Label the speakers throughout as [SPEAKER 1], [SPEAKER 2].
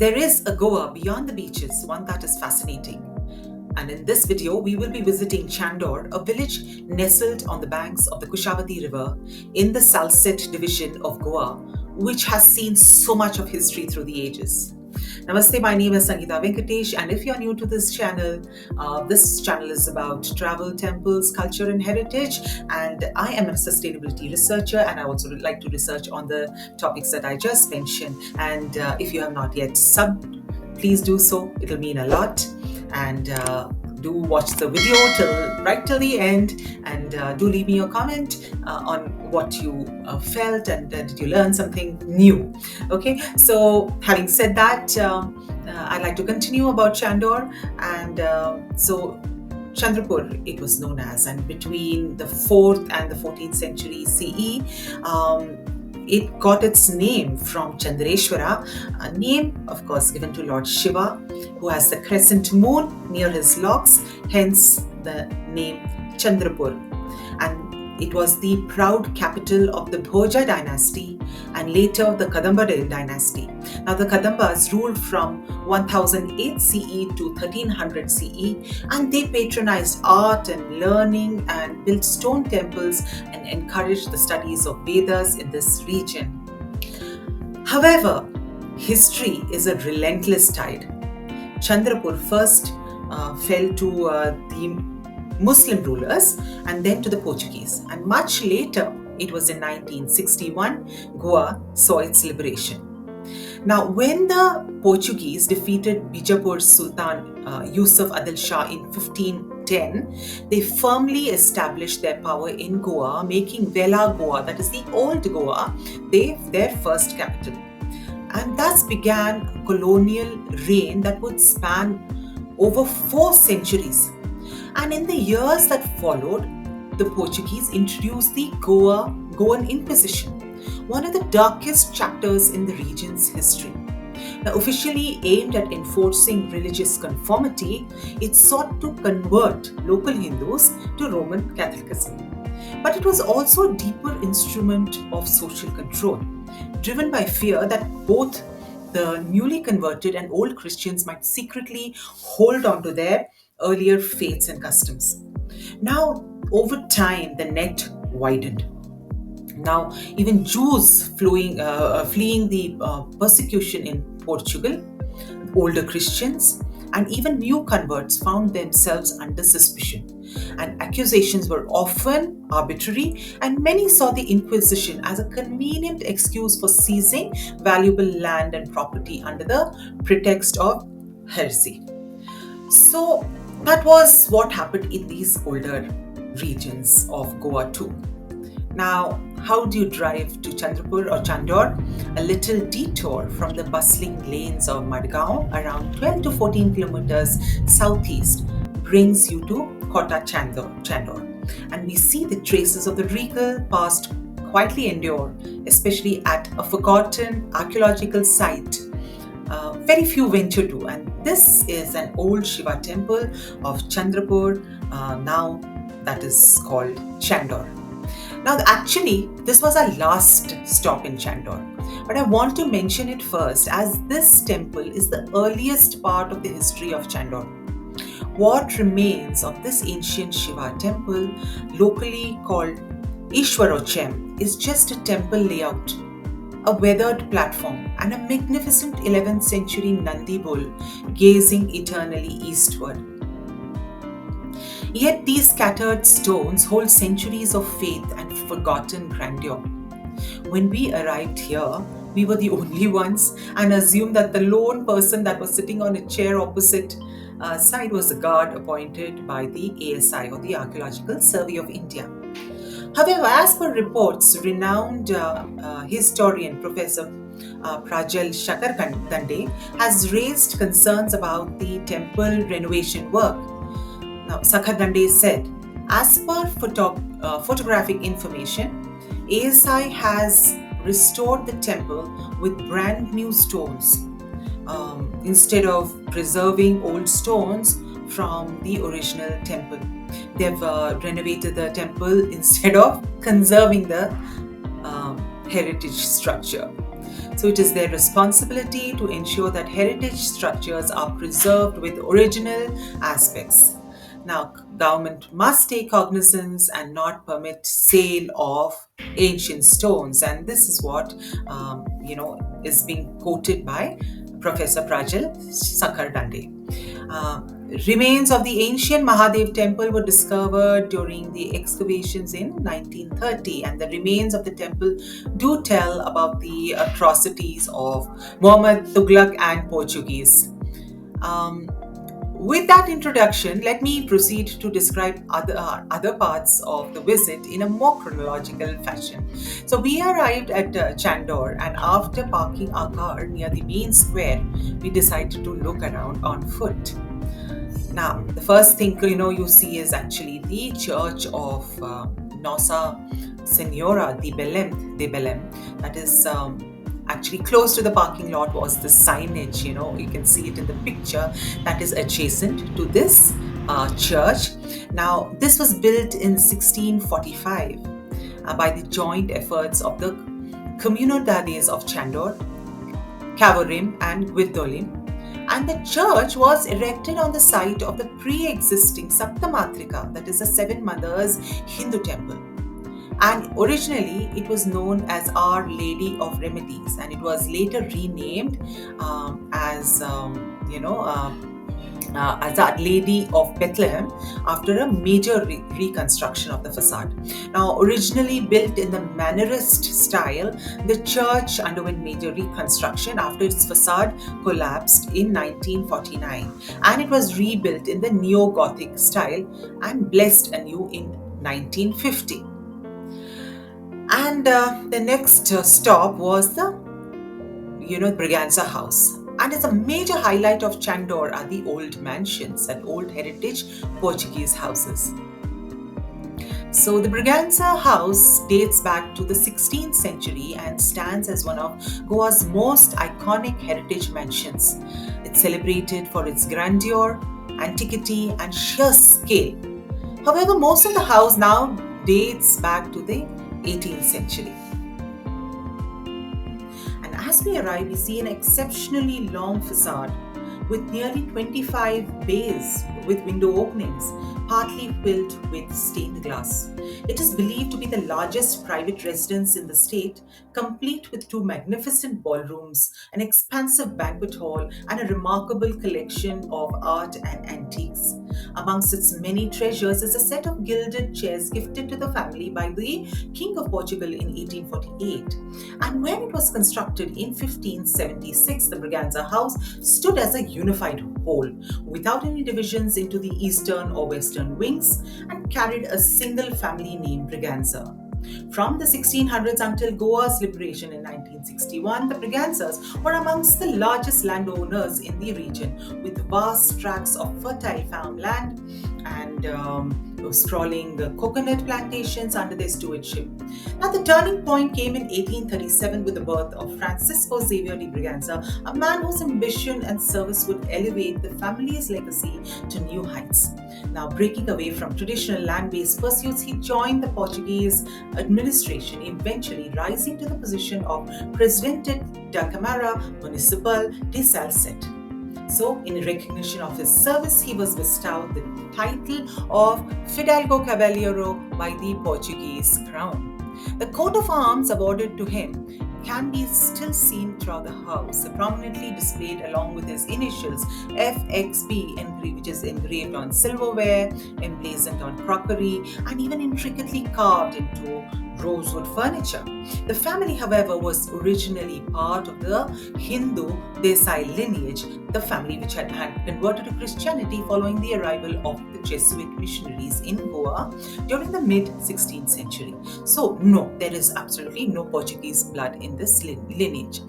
[SPEAKER 1] There is a Goa beyond the beaches, one that is fascinating. And in this video, we will be visiting Chandor, a village nestled on the banks of the Kushavati River in the Salsette division of Goa, which has seen so much of history through the ages. Namaste, my name is Sangeeta Venkatesh, and if you're new to this channel is about travel, temples, culture, and heritage. And I am a sustainability researcher, and I also like to research on the topics that I just mentioned. And if you have not yet subbed, please do so. It'll mean a lot. And do watch the video right till the end, and do leave me your comment on what you felt, and did you learn something new. Okay, so having said that, I'd like to continue about Chandor. And so Chandrapur, it was known as, and between the 4th and the 14th century CE, it got its name from Chandrashwara, a name, of course, given to Lord Shiva, who has the crescent moon near his locks, hence the name Chandrapur. And it was the proud capital of the Bhoja dynasty and later the Kadamba dynasty. Now, the Kadambas ruled from 1008 CE to 1300 CE, and they patronized art and learning and built stone temples and encouraged the studies of Vedas in this region. However, history is a relentless tide. Chandrapur first fell to the Muslim rulers and then to the Portuguese, and much later, it was in 1961, Goa saw its liberation. Now, when the Portuguese defeated Bijapur's Sultan Yusuf Adil Shah in 1510, they firmly established their power in Goa, making Vela Goa, that is the old Goa, their first capital. And thus began a colonial reign that would span over 4 centuries. And in the years that followed, the Portuguese introduced the Goan Inquisition, one of the darkest chapters in the region's history. Now, officially aimed at enforcing religious conformity, it sought to convert local Hindus to Roman Catholicism. But it was also a deeper instrument of social control, driven by fear that both the newly converted and old Christians might secretly hold on to their earlier faiths and customs. Now, over time, the net widened. Now, even Jews fleeing the persecution in Portugal, older Christians, and even new converts found themselves under suspicion. And accusations were often arbitrary, and many saw the Inquisition as a convenient excuse for seizing valuable land and property under the pretext of heresy. So that was what happened in these older regions of Goa too. Now, how do you drive to Chandrapur or Chandor? A little detour from the bustling lanes of Madgaon, around 12 to 14 kilometers southeast, brings you to Kota Chandor. And we see the traces of the regal past quietly endure, especially at a forgotten archaeological site. Very few venture to, and this is an old Shiva temple of Chandrapur, now that is called Chandor. Now, actually, this was our last stop in Chandor, but I want to mention it first as this temple is the earliest part of the history of Chandor. What remains of this ancient Shiva temple, locally called Ishwarochem, is just a temple layout, a weathered platform, and a magnificent 11th century Nandi bull gazing eternally eastward. Yet these scattered stones hold centuries of faith and forgotten grandeur. When we arrived here, we were the only ones and assumed that the lone person that was sitting on a chair opposite side was a guard appointed by the ASI, or the Archaeological Survey of India. However, as per reports, renowned historian Professor Prajal Shakarkande has raised concerns about the temple renovation work. Now, Shakarkande said, as per photographic information, ASI has restored the temple with brand new stones instead of preserving old stones from the original temple. They've renovated the temple instead of conserving the heritage structure. So So it is their responsibility to ensure that heritage structures are preserved with original aspects. Now, government must take cognizance and not permit sale of ancient stones, and this is what is being quoted by Professor Prajal Sakardande. Uh, Remains of the ancient Mahadev temple were discovered during the excavations in 1930, and the remains of the temple do tell about the atrocities of Muhammad Tughlaq and Portuguese. Um, with that introduction, let me proceed to describe other parts of the visit in a more chronological fashion. So we arrived at Chandor, and after parking our car near the main square, we decided to look around on foot. Now, the first thing you see is actually the church of Nossa Senhora de Belém. That is actually close to the parking lot was the signage. You can see it in the picture that is adjacent to this church. Now, this was built in 1645 by the joint efforts of the Comunidades of Chandor, Cavorim, and Guildolim, and the church was erected on the site of the pre-existing Saptamatrika, that is the Seven Mothers Hindu temple. And originally it was known as Our Lady of Remedies, and it was later renamed as Our Lady of Bethlehem after a major reconstruction of the facade. Now, originally built in the Mannerist style, the church underwent major reconstruction after its facade collapsed in 1949, and it was rebuilt in the Neo-Gothic style and blessed anew in 1950. And the next stop was the Braganza house. And it's a major highlight of Chandor are the old mansions and old heritage Portuguese houses. So the Braganza house dates back to the 16th century and stands as one of Goa's most iconic heritage mansions. It's celebrated for its grandeur, antiquity, and sheer scale. However, most of the house now dates back to the 18th century. As we arrive, we see an exceptionally long facade with nearly 25 bays with window openings, partly filled with stained glass. It is believed to be the largest private residence in the state, complete with two magnificent ballrooms, an expansive banquet hall, and a remarkable collection of art and antiques. Amongst its many treasures is a set of gilded chairs gifted to the family by the King of Portugal in 1848. And when it was constructed in 1576, the Braganza house stood as a unified whole, without any divisions into the eastern or western wings, and carried a single family name, Braganza. From the 1600s until Goa's liberation in 1961, the Braganzas were amongst the largest landowners in the region, with vast tracts of fertile farmland and sprawling coconut plantations under their stewardship. Now, the turning point came in 1837 with the birth of Francisco Xavier de Braganza, a man whose ambition and service would elevate the family's legacy to new heights. Now, breaking away from traditional land-based pursuits, he joined the Portuguese administration, eventually rising to the position of Presidente da Câmara Municipal de Salcete. So, in recognition of his service, he was bestowed the title of Fidalgo Cavaleiro by the Portuguese crown. The coat of arms awarded to him can be still seen throughout the house, prominently displayed along with his initials FXB, which is engraved on silverware, emblazoned on crockery, and even intricately carved into rosewood furniture. The family, however, was originally part of the Hindu Desai lineage, the family which had converted to Christianity following the arrival of the Jesuit missionaries in Goa during the mid-16th century. So, no, there is absolutely no Portuguese blood in this lineage.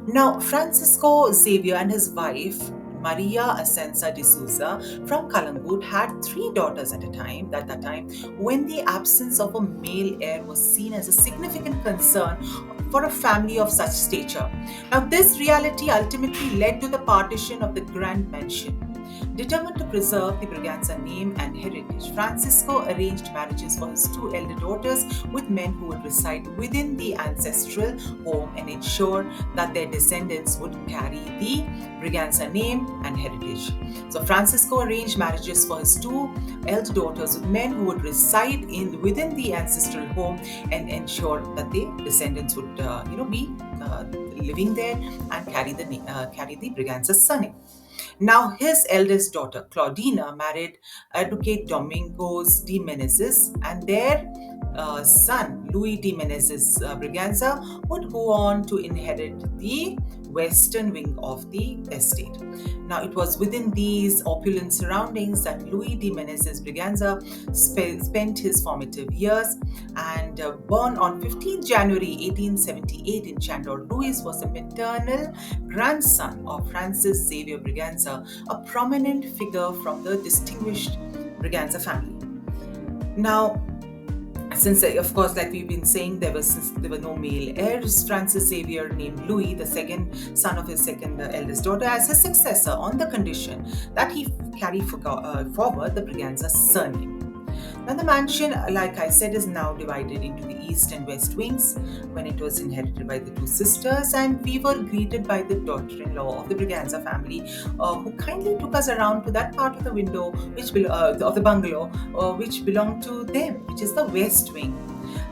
[SPEAKER 1] Now, Francisco Xavier and his wife, Maria Ascensa de Souza from Kalangut, had 3 daughters at that time when the absence of a male heir was seen as a significant concern for a family of such stature. Now, this reality ultimately led to the partition of the grand mansion. Determined to preserve the Braganza name and heritage, Francisco arranged marriages for his two elder daughters with men who would reside within the ancestral home and ensure that their descendants would carry the Braganza name and heritage. So Francisco arranged marriages for his two elder daughters with men who would reside within the ancestral home and ensure that their descendants would be living there and carry the Braganza surname. Now, his eldest daughter, Claudina, married Advocate Domingos de Menezes, and their son, Luis de Menezes Braganza, would go on to inherit the western wing of the estate. Now, it was within these opulent surroundings that Luis de Menezes Braganza spent his formative years, and born on 15th January 1878 in Chandor, Luis was the maternal grandson of Francis Xavier Braganza, a prominent figure from the distinguished Braganza family. Now, since, of course, like we've been saying, there were no male heirs, Francis Xavier named Louis, the second son of his second eldest daughter, as his successor on the condition that he carry forward the Braganza surname. Now, the mansion, like I said, is now divided into the east and west wings when it was inherited by the two sisters, and we were greeted by the daughter-in-law of the Braganza family, who kindly took us around to that part of the window of the bungalow which belonged to them, which is the west wing.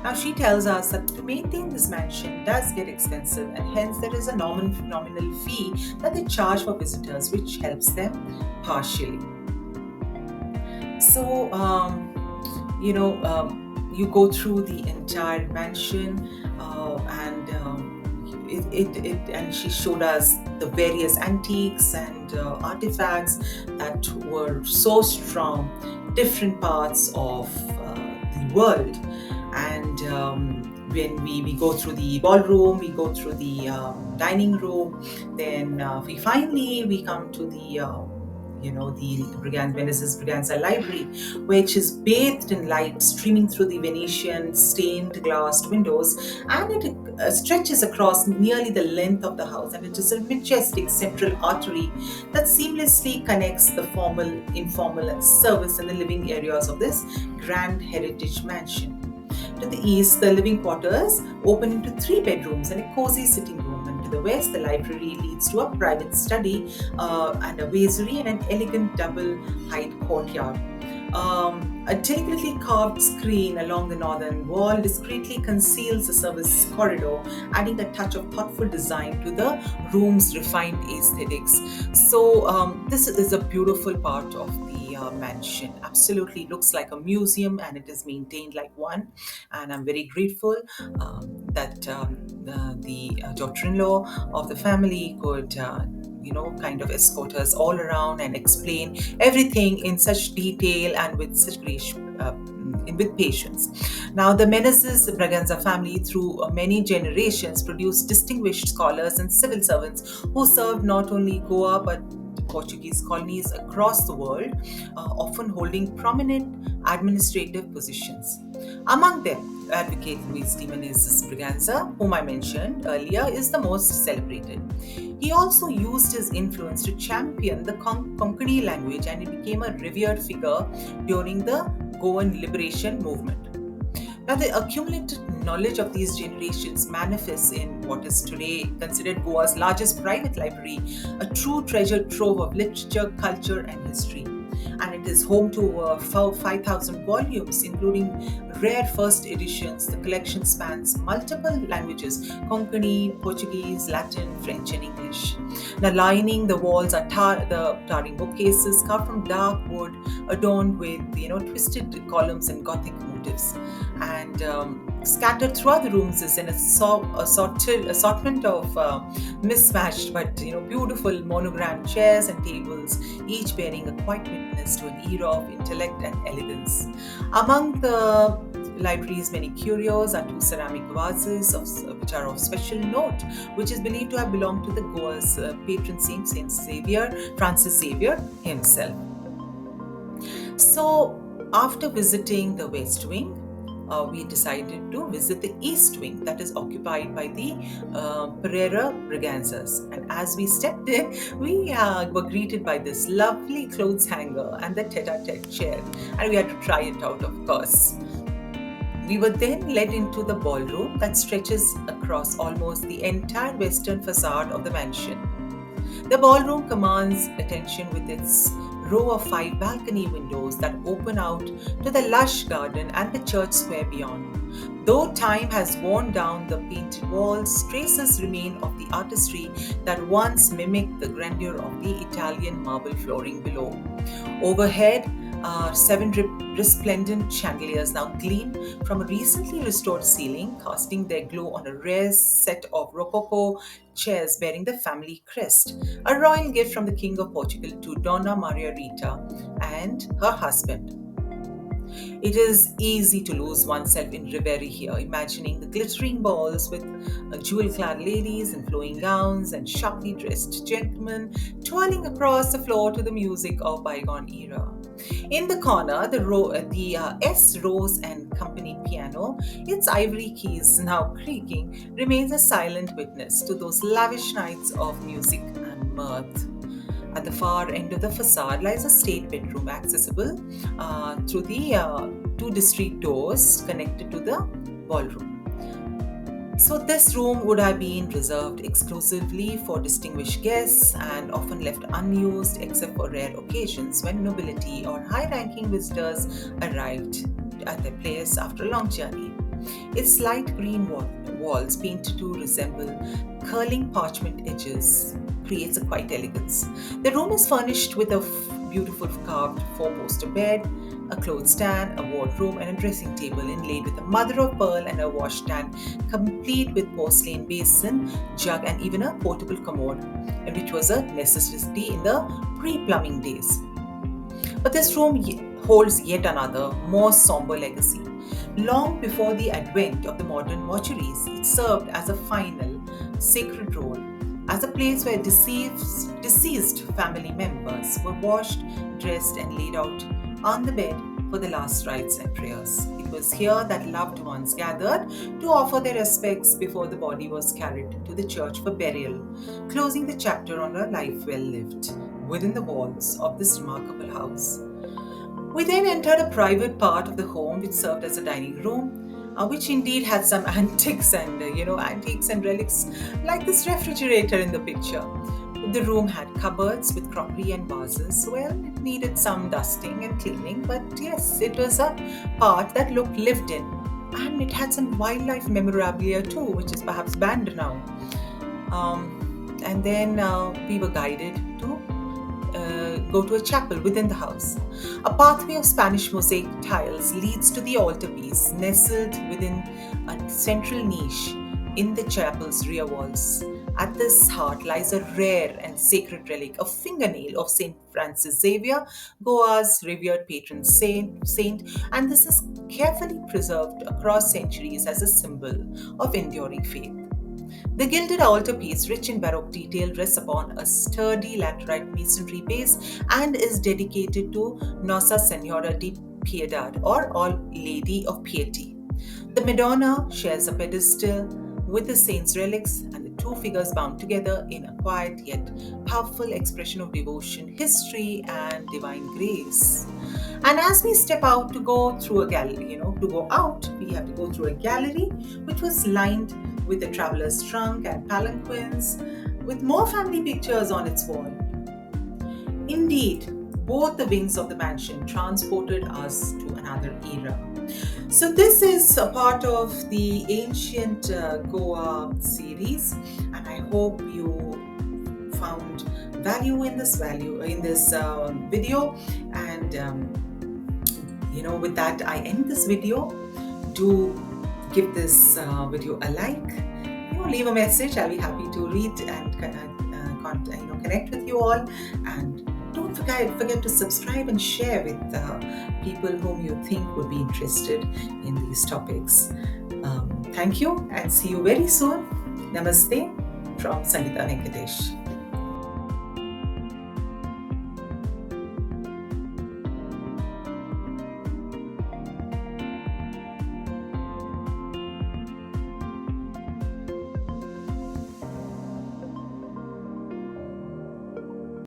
[SPEAKER 1] Now, she tells us that to maintain this mansion does get expensive, and hence there is a nominal fee that they charge for visitors, which helps them partially. So, you go through the entire mansion, and she showed us the various antiques and artifacts that were sourced from different parts of the world. And when we go through the ballroom, we go through the dining room, then we come to the Venice's Braganza Library, which is bathed in light streaming through the Venetian stained glass windows, and it stretches across nearly the length of the house, and it is a majestic central artery that seamlessly connects the formal, informal service and the living areas of this grand heritage mansion. To the east, the living quarters open into 3 bedrooms and a cozy sitting room, and to the west, the library leads to a private study and a vasery and an elegant double-height courtyard. A delicately carved screen along the northern wall discreetly conceals the service corridor, adding a touch of thoughtful design to the room's refined aesthetics. So this is a beautiful part of the mansion. Absolutely looks like a museum, and it is maintained like one. And I'm very grateful that the daughter-in-law of the family could kind of escort us all around and explain everything in such detail and with such great with patience. Now, the Menezes Braganza family, through many generations, produced distinguished scholars and civil servants who served not only Goa but Portuguese colonies across the world, often holding prominent administrative positions. Among them, Advocate Luis de Menezes Braganza, whom I mentioned earlier, is the most celebrated. He also used his influence to champion the Konkani language, and he became a revered figure during the Goan liberation movement. Now, the accumulated knowledge of these generations manifests in what is today considered Goa's largest private library, a true treasure trove of literature, culture, and history. And it is home to 5,000 volumes, including rare first editions. The collection spans multiple languages: Konkani, Portuguese, Latin, French, and English. Now, lining the walls are the towering bookcases carved from dark wood, adorned with twisted columns and Gothic motifs. And scattered throughout the rooms is an assortment of mismatched but beautiful monogrammed chairs and tables, each bearing a quiet witness to an era of intellect and elegance. Among the library's many curios are 2 ceramic vases which are of special note, which is believed to have belonged to the Goa's patron saint, Francis Xavier himself. So, after visiting the West Wing, we decided to visit the east wing that is occupied by the Pereira Braganzas. And as we stepped in, we were greeted by this lovely clothes hanger and the tete-a-tete chair, and we had to try it out, of course. We were then led into the ballroom that stretches across almost the entire western facade of the mansion. The ballroom commands attention with its row of 5 balcony windows that open out to the lush garden and the church square beyond. Though time has worn down the painted walls, traces remain of the artistry that once mimicked the grandeur of the Italian marble flooring below. Overhead, 7 resplendent chandeliers now gleam from a recently restored ceiling, casting their glow on a rare set of Rococo chairs bearing the family crest, a royal gift from the King of Portugal to Donna Maria Rita and her husband. It is easy to lose oneself in reverie here, imagining the glittering balls with jewel-clad ladies in flowing gowns and sharply dressed gentlemen twirling across the floor to the music of bygone era. In the corner, the S. Rose and Company piano, its ivory keys now creaking, remains a silent witness to those lavish nights of music and mirth. At the far end of the facade lies a state bedroom accessible through the two discreet doors connected to the ballroom. So, this room would have been reserved exclusively for distinguished guests and often left unused except for rare occasions when nobility or high ranking visitors arrived at their place after a long journey. Its light green walls, painted to resemble curling parchment edges, creates a quiet elegance. The room is furnished with a beautiful carved four-poster bed, a clothes stand, a wardrobe, and a dressing table inlaid with a mother of pearl and a washstand, complete with porcelain basin, jug, and even a portable commode, which was a necessity in the pre-plumbing days. But this room holds yet another, more somber legacy. Long before the advent of the modern mortuaries, it served as a final, sacred role, as a place where deceased family members were washed, dressed, and laid out on the bed for the last rites and prayers. It was here that loved ones gathered to offer their respects before the body was carried to the church for burial, closing the chapter on a life well lived within the walls of this remarkable house. We then entered a private part of the home which served as a dining room, which indeed had some antiques and relics like this refrigerator in the picture. The room had cupboards with crockery and vases. Well, it needed some dusting and cleaning, but yes, it was a part that looked lived in. And it had some wildlife memorabilia too, which is perhaps banned now. And then we were guided to go to a chapel within the house. A pathway of Spanish mosaic tiles leads to the altarpiece, nestled within a central niche in the chapel's rear walls. At this heart lies a rare and sacred relic, a fingernail of Saint Francis Xavier, Goa's revered patron saint, and this is carefully preserved across centuries as a symbol of enduring faith. The gilded altarpiece, rich in Baroque detail, rests upon a sturdy laterite masonry base and is dedicated to Nossa Senhora de Piedade, or All Lady of Piety. The Madonna shares a pedestal with the saint's relics and the two figures bound together in a quiet yet powerful expression of devotion, history, and divine grace. And as we step out to go through a gallery, to go out, we have to go through a gallery which was lined with the traveler's trunk and palanquins, with more family pictures on its wall. Indeed, both the wings of the mansion transported us to another era. So this is a part of the ancient Goa series, and I hope you found value in this video. And with that, I end this video. Do give this video a like. Leave a message. I'll be happy to read and connect with you all. And don't forget to subscribe and share with people whom you think would be interested in these topics. Thank you, and see you very soon. Namaste from Sangeeta Venkatesh.